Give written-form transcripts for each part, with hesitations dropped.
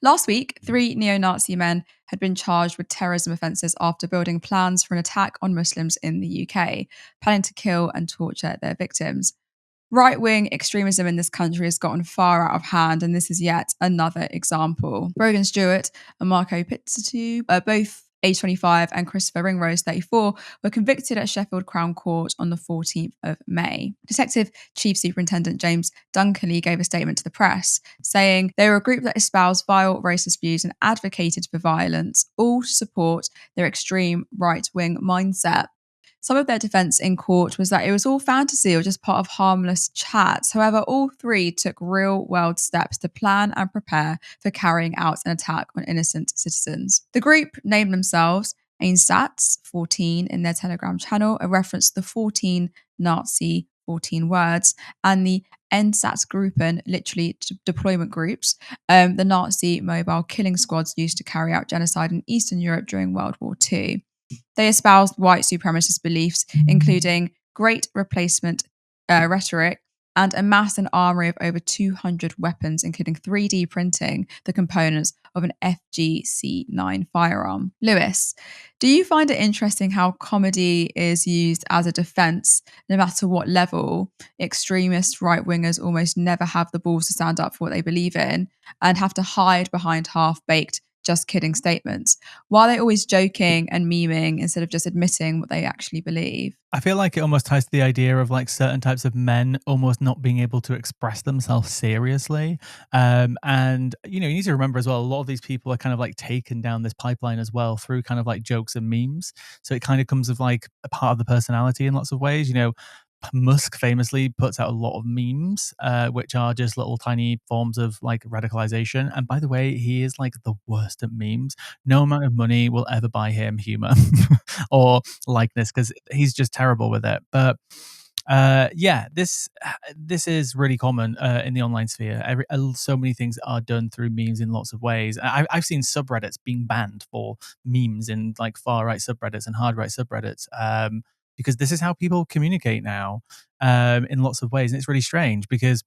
Last week, three neo Nazi men had been charged with terrorism offences after building plans for an attack on Muslims in the UK, planning to kill and torture their victims. Right wing extremism in this country has gotten far out of hand, and this is yet another example. Brogan Stewart and Marco Pizzatu, both age 25, and Christopher Ringrose, 34, were convicted at Sheffield Crown Court on the 14th of May. Detective Chief Superintendent James Dunkerley gave a statement to the press, saying they were a group that espoused vile racist views and advocated for violence, all to support their extreme right-wing mindset. Some of their defense in court was that it was all fantasy or just part of harmless chats. However, all three took real world steps to plan and prepare for carrying out an attack on innocent citizens. The group named themselves Einsatz 14 in their Telegram channel, a reference to the 14 Nazi 14 words, and the Einsatzgruppen, literally deployment groups, the Nazi mobile killing squads used to carry out genocide in Eastern Europe during World War II. They espoused white supremacist beliefs, including great replacement rhetoric, and amassed an armory of over 200 weapons, including 3D printing the components of an FGC-9 firearm. Lewis, do you find it interesting how comedy is used as a defense, no matter what level? Extremist right wingers almost never have the balls to stand up for what they believe in and have to hide behind half-baked just kidding statements. Why are they always joking and memeing instead of just admitting what they actually believe? I feel like it almost ties to the idea of like certain types of men almost not being able to express themselves seriously. And, you need to remember as well, a lot of these people are kind of like taken down this pipeline as well through kind of like jokes and memes. So it kind of comes with like a part of the personality in lots of ways. Musk famously puts out a lot of memes, which are just little tiny forms of like radicalization. And by the way, he is like the worst at memes. No amount of money will ever buy him humor or likeness because he's just terrible with it. But yeah, this is really common in the online sphere. So many things are done through memes in lots of ways. I've seen subreddits being banned for memes in like far right subreddits and hard right subreddits. Because this is how people communicate now in lots of ways. And it's really strange because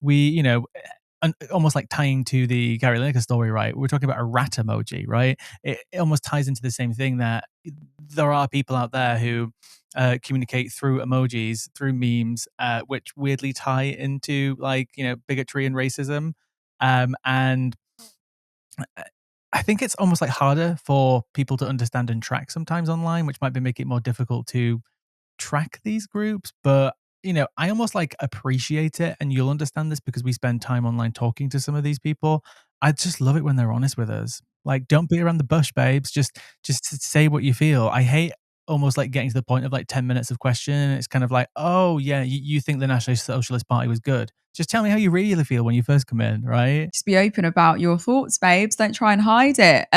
we, almost like tying to the Gary Lineker story, right? We're talking about a rat emoji, right? It almost ties into the same thing that there are people out there who communicate through emojis, through memes, which weirdly tie into like, bigotry and racism. And I think it's almost like harder for people to understand and track sometimes online, which might be make it more difficult to track these groups. But I almost like appreciate it, and you'll understand this because we spend time online talking to some of these people. I just love it when they're honest with us. Like, don't beat around the bush, babes. Just say what you feel. I hate almost like getting to the point of like 10 minutes of question, and it's kind of like, oh yeah, you think the National Socialist Party was good. Just tell me how you really feel when you first come in, right? Just be open about your thoughts, babes. Don't try and hide it.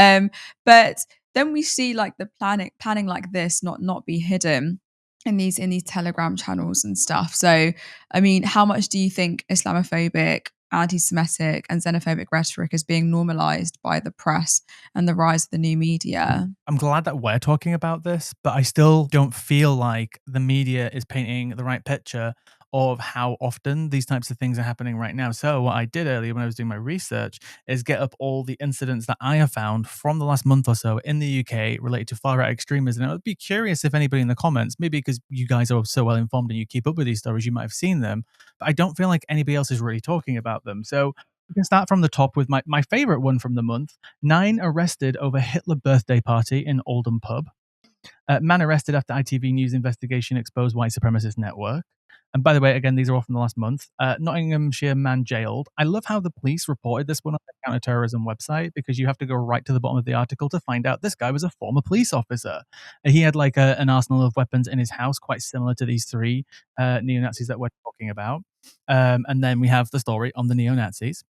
But then we see like the planning like this not be hidden in these Telegram channels and stuff. So, I mean, how much do you think Islamophobic, anti-Semitic, and xenophobic rhetoric is being normalized by the press and the rise of the new media? I'm glad that we're talking about this, but I still don't feel like the media is painting the right picture of how often these types of things are happening right now. So, what I did earlier when I was doing my research is get up all the incidents that I have found from the last month or so in the UK related to far right extremism. And I would be curious if anybody in the comments, maybe because you guys are so well informed and you keep up with these stories, you might have seen them, but I don't feel like anybody else is really talking about them. So, we can start from the top with my favorite one from the month. 9 arrested over Hitler birthday party in Oldham pub. Man arrested after ITV News investigation exposed white supremacist network. And by the way, again, these are all from the last month. Nottinghamshire man jailed. I love how the police reported this one on the counterterrorism website because you have to go right to the bottom of the article to find out this guy was a former police officer. He had like an arsenal of weapons in his house, quite similar to these three neo-Nazis that we're talking about. And then we have the story on the neo-Nazis,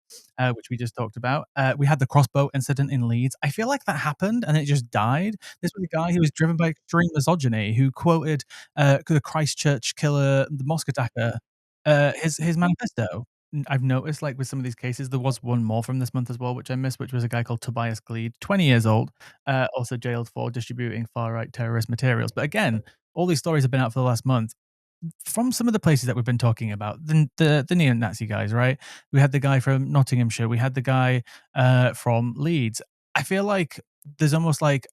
which we just talked about. We had the crossbow incident in Leeds. I feel like that happened and it just died. This was a guy who was driven by extreme misogyny who quoted the Christchurch killer, the mosque attacker, his manifesto. I've noticed, like with some of these cases, there was one more from this month as well, which I missed, which was a guy called Tobias Gleed, 20 years old, also jailed for distributing far right terrorist materials. But again, all these stories have been out for the last month. from some of the places that we've been talking about, the neo-Nazi guys, right? We had the guy from Nottinghamshire, we had the guy from Leeds. I feel like there's almost like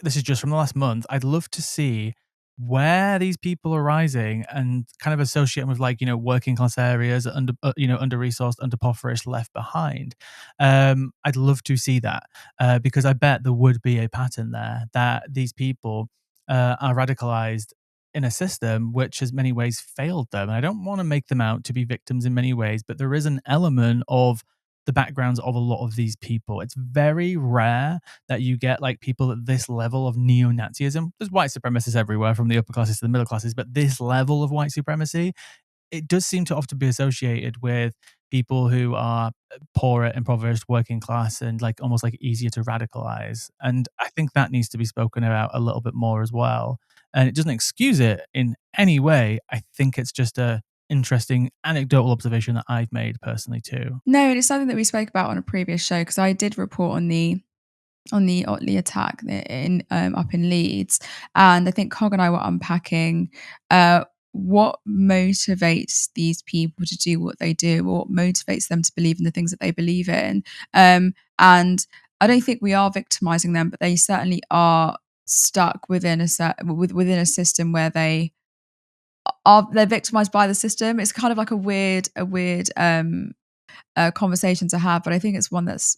this is just from the last month. I'd love to see where these people are rising and kind of associate them with like working class areas, under under resourced, underpoverished, left behind. I'd love to see that because I bet there would be a pattern there that these people are radicalized in a system which has many ways failed them. And I don't want to make them out to be victims in many ways, but there is an element of the backgrounds of a lot of these people. It's very rare that you get like people at this level of neo-Nazism. There's white supremacists everywhere from the upper classes to the middle classes, but this level of white supremacy, it does seem to often be associated with people who are poorer, impoverished, working class, and like almost like easier to radicalize. And I think that needs to be spoken about a little bit more as well. And it doesn't excuse it in any way. I think it's just a interesting anecdotal observation that I've made personally too. No, and it's something that we spoke about on a previous show because I did report on the Otley attack in up in Leeds, and I think Cog and I were unpacking what motivates these people to do what they do, or what motivates them to believe in the things that they believe in. And I don't think we are victimizing them, but they certainly are stuck within within a system where they're victimized by the system. It's kind of like a weird conversation to have, but I think it's one that's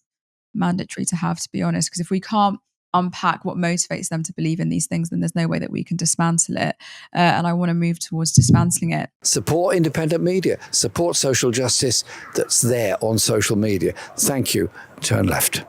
mandatory to have, to be honest, because if we can't unpack what motivates them to believe in these things, then there's no way that we can dismantle it. And I want to move towards dismantling it. Support independent media, support social justice that's there on social media. Thank you. Turn left.